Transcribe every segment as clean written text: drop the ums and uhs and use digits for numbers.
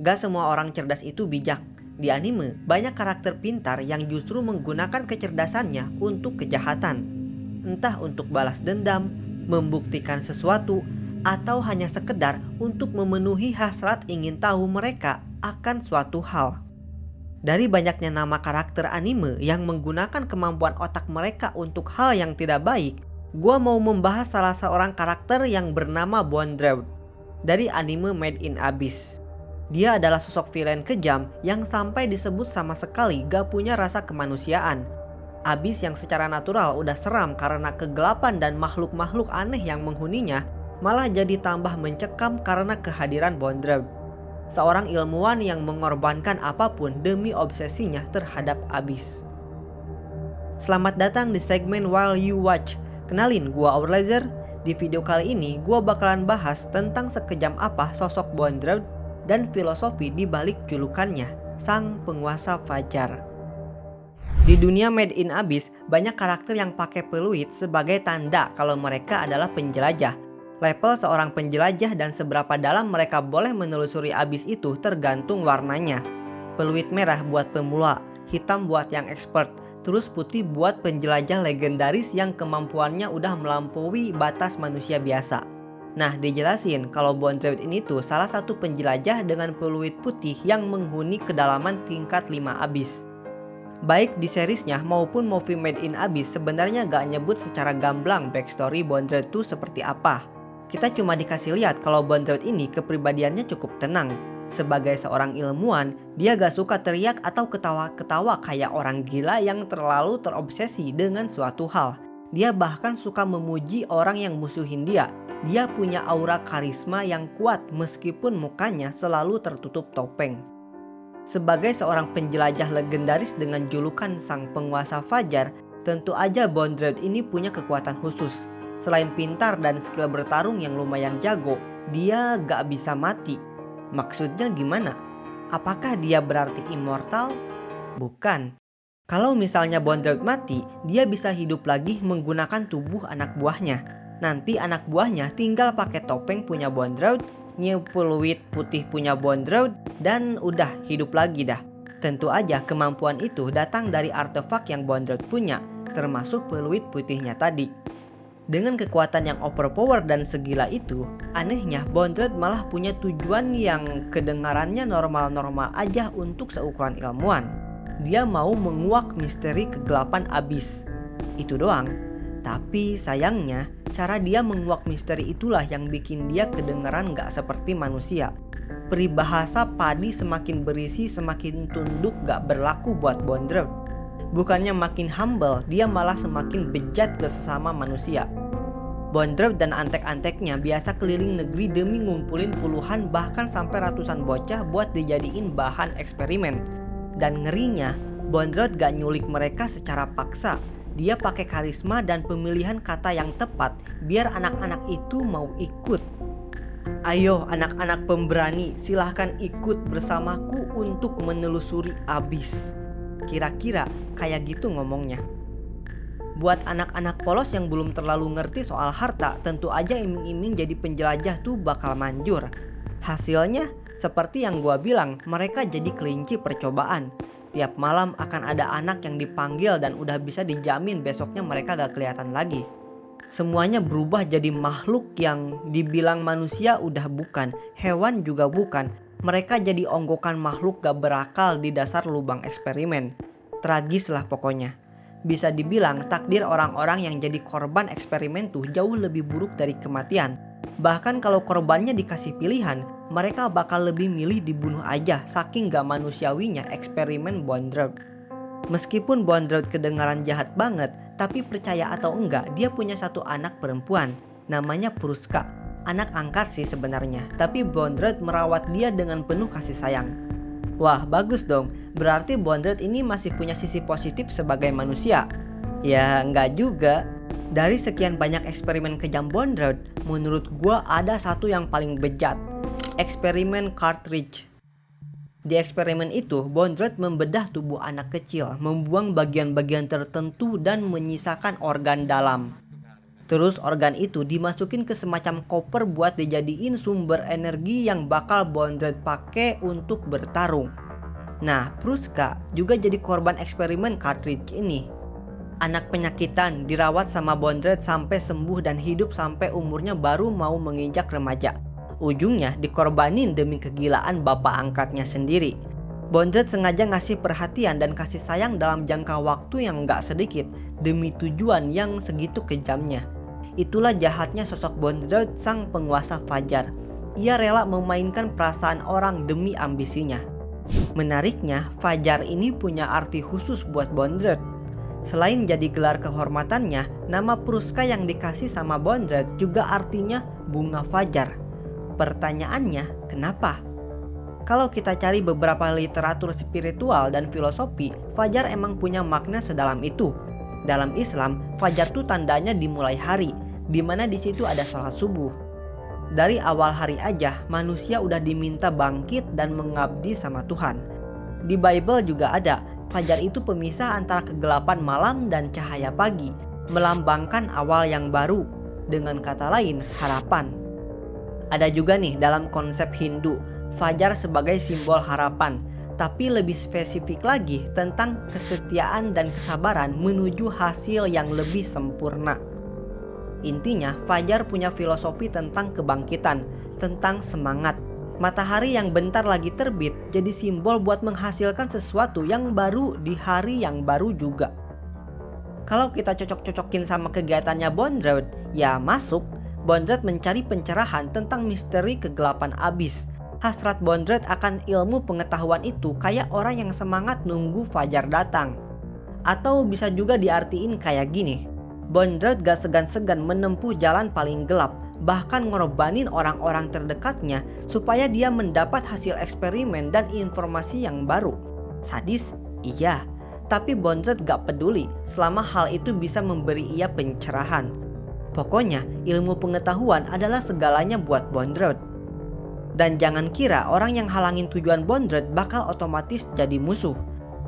Gak semua orang cerdas itu bijak. Di anime, banyak karakter pintar yang justru menggunakan kecerdasannya untuk kejahatan. Entah untuk balas dendam, membuktikan sesuatu, atau hanya sekedar untuk memenuhi hasrat ingin tahu mereka akan suatu hal. Dari banyaknya nama karakter anime yang menggunakan kemampuan otak mereka untuk hal yang tidak baik, gua mau membahas salah seorang karakter yang bernama Bondrewd dari anime Made in Abyss. Dia adalah sosok villain kejam yang sampai disebut sama sekali gak punya rasa kemanusiaan. Abyss yang secara natural udah seram karena kegelapan dan makhluk-makhluk aneh yang menghuninya, malah jadi tambah mencekam karena kehadiran Bondrewd. Seorang ilmuwan yang mengorbankan apapun demi obsesinya terhadap Abyss. Selamat datang di segmen While You Watch. Kenalin, gua Aurlazer. Di video kali ini gua bakalan bahas tentang sekejam apa sosok Bondrewd dan filosofi di balik julukannya, Sang Penguasa Fajar. Di dunia Made in Abyss, banyak karakter yang pakai peluit sebagai tanda kalau mereka adalah penjelajah. Level seorang penjelajah dan seberapa dalam mereka boleh menelusuri Abyss itu tergantung warnanya. Peluit merah buat pemula, hitam buat yang expert, terus putih buat penjelajah legendaris yang kemampuannya udah melampaui batas manusia biasa. Nah, dijelasin kalau Bondrewd ini tuh salah satu penjelajah dengan peluit putih yang menghuni kedalaman tingkat 5 Abyss. Baik di seriesnya maupun movie Made in Abyss sebenarnya gak nyebut secara gamblang backstory Bondrewd tuh seperti apa. Kita cuma dikasih lihat kalau Bondrewd ini kepribadiannya cukup tenang. Sebagai seorang ilmuwan, dia gak suka teriak atau ketawa-ketawa kayak orang gila yang terlalu terobsesi dengan suatu hal. Dia bahkan suka memuji orang yang musuhin dia. Dia punya aura karisma yang kuat meskipun mukanya selalu tertutup topeng. Sebagai seorang penjelajah legendaris dengan julukan Sang Penguasa Fajar, tentu aja Bondrewd ini punya kekuatan khusus. Selain pintar dan skill bertarung yang lumayan jago, dia gak bisa mati. Maksudnya gimana? Apakah dia berarti immortal? Bukan. Kalau misalnya Bondrewd mati, dia bisa hidup lagi menggunakan tubuh anak buahnya. Nanti anak buahnya tinggal pakai topeng punya Bondrewd, new peluit putih punya Bondrewd, dan udah hidup lagi dah. Tentu aja kemampuan itu datang dari artefak yang Bondrewd punya, termasuk peluit putihnya tadi. Dengan kekuatan yang overpower dan segila itu, anehnya Bondrewd malah punya tujuan yang kedengarannya normal-normal aja untuk seukuran ilmuwan. Dia mau menguak misteri kegelapan Abyss. Itu doang. Tapi sayangnya, cara dia menguak misteri itulah yang bikin dia kedengaran gak seperti manusia. Peribahasa padi semakin berisi semakin tunduk gak berlaku buat Bondrewd. Bukannya makin humble, dia malah semakin bejat ke sesama manusia. Bondrewd dan antek-anteknya biasa keliling negeri demi ngumpulin puluhan bahkan sampai ratusan bocah buat dijadiin bahan eksperimen. Dan ngerinya, Bondrewd gak nyulik mereka secara paksa. Dia pakai karisma dan pemilihan kata yang tepat biar anak-anak itu mau ikut. Ayo anak-anak pemberani, silahkan ikut bersamaku untuk menelusuri Abyss. Kira-kira kayak gitu ngomongnya. Buat anak-anak polos yang belum terlalu ngerti soal harta, tentu aja iming-iming jadi penjelajah tuh bakal manjur. Hasilnya, seperti yang gua bilang, mereka jadi kelinci percobaan. Tiap malam akan ada anak yang dipanggil dan udah bisa dijamin besoknya mereka gak kelihatan lagi. Semuanya berubah jadi makhluk yang dibilang manusia udah bukan, hewan juga bukan. Mereka jadi onggokan makhluk gak berakal di dasar lubang eksperimen. Tragis lah pokoknya. Bisa dibilang takdir orang-orang yang jadi korban eksperimen tuh jauh lebih buruk dari kematian. Bahkan kalau korbannya dikasih pilihan, mereka bakal lebih milih dibunuh aja saking gak manusiawinya eksperimen Bondrewd. Meskipun Bondrewd kedengaran jahat banget, tapi percaya atau enggak dia punya satu anak perempuan, namanya Pruska. Anak angkat sih sebenarnya, tapi Bondrewd merawat dia dengan penuh kasih sayang. Wah bagus dong, berarti Bondrewd ini masih punya sisi positif sebagai manusia. Ya enggak juga. Dari sekian banyak eksperimen kejam Bondrewd, menurut gua ada satu yang paling bejat. Eksperimen Cartridge. Di eksperimen itu, Bondrewd membedah tubuh anak kecil, membuang bagian-bagian tertentu dan menyisakan organ dalam. Terus organ itu dimasukin ke semacam koper buat dijadiin sumber energi yang bakal Bondrewd pakai untuk bertarung. Nah, Pruska juga jadi korban eksperimen cartridge ini. Anak penyakitan dirawat sama Bondrewd sampai sembuh dan hidup sampai umurnya baru mau menginjak remaja. Ujungnya dikorbanin demi kegilaan bapak angkatnya sendiri. Bondrewd sengaja ngasih perhatian dan kasih sayang dalam jangka waktu yang gak sedikit demi tujuan yang segitu kejamnya. Itulah jahatnya sosok Bondrewd, sang penguasa fajar. Ia rela memainkan perasaan orang demi ambisinya. Menariknya, fajar ini punya arti khusus buat Bondrewd. Selain jadi gelar kehormatannya, nama Pruska yang dikasih sama Bondrewd juga artinya bunga fajar. Pertanyaannya, kenapa? Kalau kita cari beberapa literatur spiritual dan filosofi, fajar emang punya makna sedalam itu. Dalam Islam, fajar tuh tandanya dimulai hari, dimana di situ ada sholat subuh. Dari awal hari aja, manusia udah diminta bangkit dan mengabdi sama Tuhan. Di Bible juga ada, fajar itu pemisah antara kegelapan malam dan cahaya pagi, melambangkan awal yang baru, dengan kata lain, harapan. Ada juga nih dalam konsep Hindu, fajar sebagai simbol harapan, tapi lebih spesifik lagi tentang kesetiaan dan kesabaran menuju hasil yang lebih sempurna. Intinya, fajar punya filosofi tentang kebangkitan, tentang semangat. Matahari yang bentar lagi terbit jadi simbol buat menghasilkan sesuatu yang baru di hari yang baru juga. Kalau kita cocok-cocokin sama kegiatannya Bondrewd, ya masuk. Bondrewd mencari pencerahan tentang misteri kegelapan abis. Hasrat Bondrewd akan ilmu pengetahuan itu kayak orang yang semangat nunggu fajar datang. Atau bisa juga diartiin kayak gini. Bondrewd gak segan-segan menempuh jalan paling gelap, bahkan ngorbanin orang-orang terdekatnya supaya dia mendapat hasil eksperimen dan informasi yang baru. Sadis? Iya. Tapi Bondrewd gak peduli selama hal itu bisa memberi ia pencerahan. Pokoknya ilmu pengetahuan adalah segalanya buat Bondrewd. Dan jangan kira orang yang halangin tujuan Bondrewd bakal otomatis jadi musuh.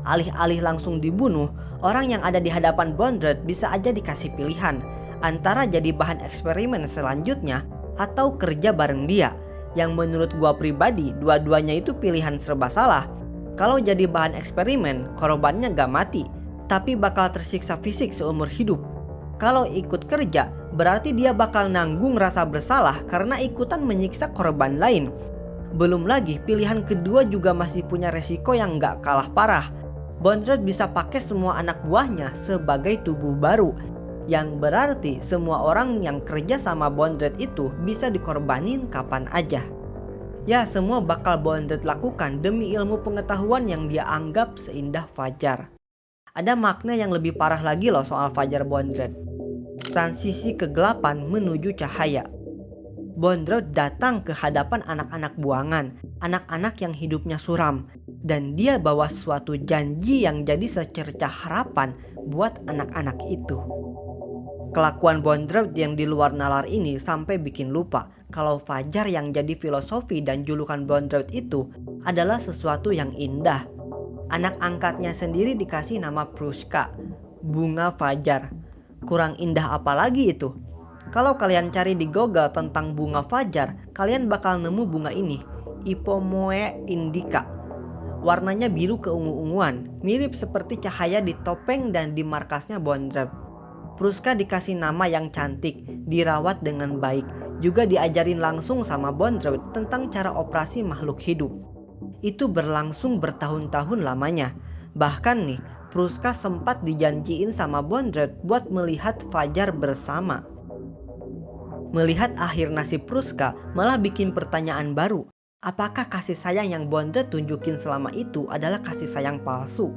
Alih-alih langsung dibunuh, orang yang ada di hadapan Bondrewd bisa aja dikasih pilihan antara jadi bahan eksperimen selanjutnya atau kerja bareng dia. Yang menurut gua pribadi, dua-duanya itu pilihan serba salah. Kalau jadi bahan eksperimen, korbannya gak mati, tapi bakal tersiksa fisik seumur hidup. Kalau ikut kerja, berarti dia bakal nanggung rasa bersalah karena ikutan menyiksa korban lain. Belum lagi pilihan kedua juga masih punya resiko yang gak kalah parah. Bondrewd bisa pakai semua anak buahnya sebagai tubuh baru, yang berarti semua orang yang kerja sama Bondrewd itu bisa dikorbanin kapan aja. Ya, semua bakal Bondrewd lakukan demi ilmu pengetahuan yang dia anggap seindah fajar. Ada makna yang lebih parah lagi loh soal fajar Bondrewd. Transisi kegelapan menuju cahaya. Bondrewd datang ke hadapan anak-anak buangan, anak-anak yang hidupnya suram, dan dia bawa suatu janji yang jadi secercah harapan buat anak-anak itu. Kelakuan Bondrewd yang di luar nalar ini sampai bikin lupa kalau fajar yang jadi filosofi dan julukan Bondrewd itu adalah sesuatu yang indah. Anak angkatnya sendiri dikasih nama Pruska, bunga fajar. Kurang indah apa lagi itu? Kalau kalian cari di Google tentang bunga fajar, kalian bakal nemu bunga ini, Ipomoea indica. Warnanya biru keungu-unguan, mirip seperti cahaya di topeng dan di markasnya Bondrewd. Pruska dikasih nama yang cantik, dirawat dengan baik, juga diajarin langsung sama Bondrewd tentang cara operasi makhluk hidup. Itu berlangsung bertahun-tahun lamanya. Bahkan nih, Pruska sempat dijanjiin sama Bondrewd buat melihat fajar bersama. Melihat akhir nasib Pruska malah bikin pertanyaan baru. Apakah kasih sayang yang Bondrewd tunjukin selama itu adalah kasih sayang palsu?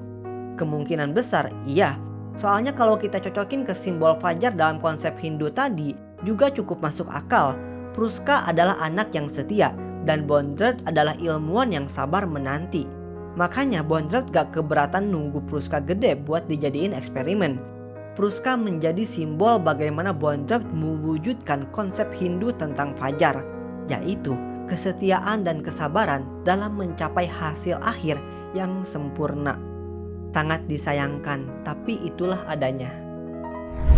Kemungkinan besar iya. Soalnya kalau kita cocokin ke simbol fajar dalam konsep Hindu tadi juga cukup masuk akal. Pruska adalah anak yang setia dan Bondrewd adalah ilmuwan yang sabar menanti. Makanya Bondrewd gak keberatan nunggu Pruska gede buat dijadiin eksperimen. Pruska menjadi simbol bagaimana Bondrewd mewujudkan konsep Hindu tentang fajar, yaitu kesetiaan dan kesabaran dalam mencapai hasil akhir yang sempurna. Sangat disayangkan, tapi itulah adanya.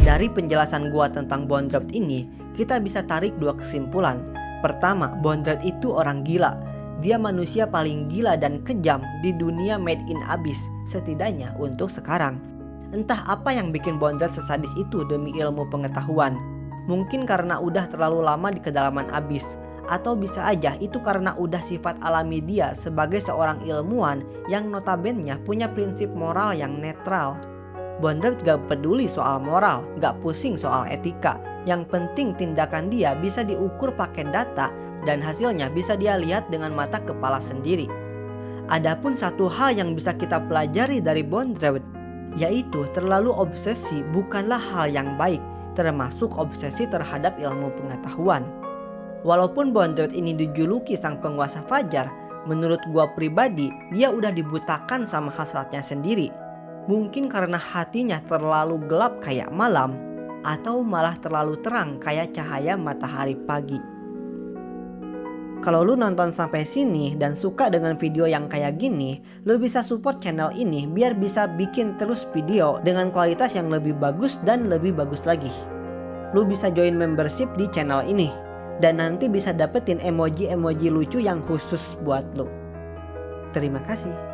Dari penjelasan gua tentang Bondrewd ini, kita bisa tarik dua kesimpulan. Pertama, Bondrewd itu orang gila. Dia manusia paling gila dan kejam di dunia Made in Abyss, setidaknya untuk sekarang. Entah apa yang bikin Bondrewd sesadis itu demi ilmu pengetahuan. Mungkin karena udah terlalu lama di kedalaman Abyss, atau bisa aja itu karena udah sifat alami dia sebagai seorang ilmuwan yang notabene punya prinsip moral yang netral. Bondrewd gak peduli soal moral, gak pusing soal etika. Yang penting tindakan dia bisa diukur pakai data dan hasilnya bisa dia lihat dengan mata kepala sendiri. Adapun satu hal yang bisa kita pelajari dari Bondrewd, yaitu terlalu obsesi bukanlah hal yang baik, termasuk obsesi terhadap ilmu pengetahuan. Walaupun Bondrewd ini dijuluki sang penguasa fajar, menurut gua pribadi dia udah dibutakan sama hasratnya sendiri. Mungkin karena hatinya terlalu gelap kayak malam, atau malah terlalu terang kayak cahaya matahari pagi. Kalau lu nonton sampai sini dan suka dengan video yang kayak gini, lu bisa support channel ini biar bisa bikin terus video dengan kualitas yang lebih bagus dan lebih bagus lagi. Lu bisa join membership di channel ini, dan nanti bisa dapetin emoji-emoji lucu yang khusus buat lu. Terima kasih.